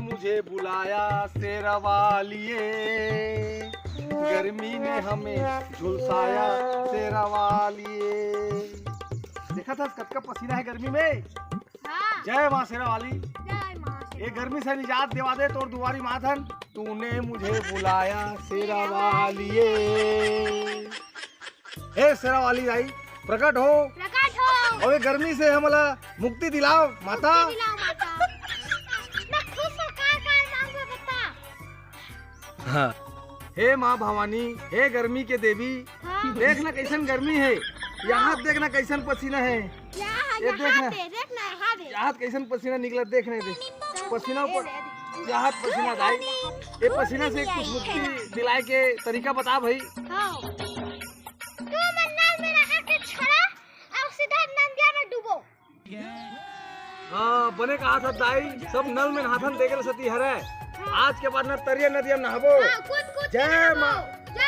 मुझे बुलाया शेरवालिए, गर्मी ने हमें झुलसाया शेरवालिए। देखा था कब पसीना है गर्मी में। हाँ। जय माँ शेरवाली, जय माँ ये गर्मी से निजात दिवा दे तोर दुआरी माथन। तूने मुझे बुलाया शेरवालिए। हे शेरवाली दाई प्रकट हो, प्रकट हो। और ये गर्मी से हमला मुक्ति दिलाओ माता। दिलाओ माता। मैं खुश होकर का मांगो बता। हाँ। हे माँ भवानी, हे गर्मी के देवी, हाँ। देखना कैसन गर्मी है, यहाँ देखना कैसन पसीना है, ये देखना यहाँ कैसन पसीना निकला, देखने दे पसीना ऊपर, यहाँ पसीना दाई। ये पसीना से कुछ मुक्ति दिलाए के तरीका बता भाई। हाँ। तू नल में रखा के छोड़ा और सीधा नदिया में डूबो। हाँ बने कहा था दाई, सब नल में नहाथन देखे सती हरे। आज के बाद न तरिया नदिया में नहाबो। हाँ, कूद कूद जय माँ। जय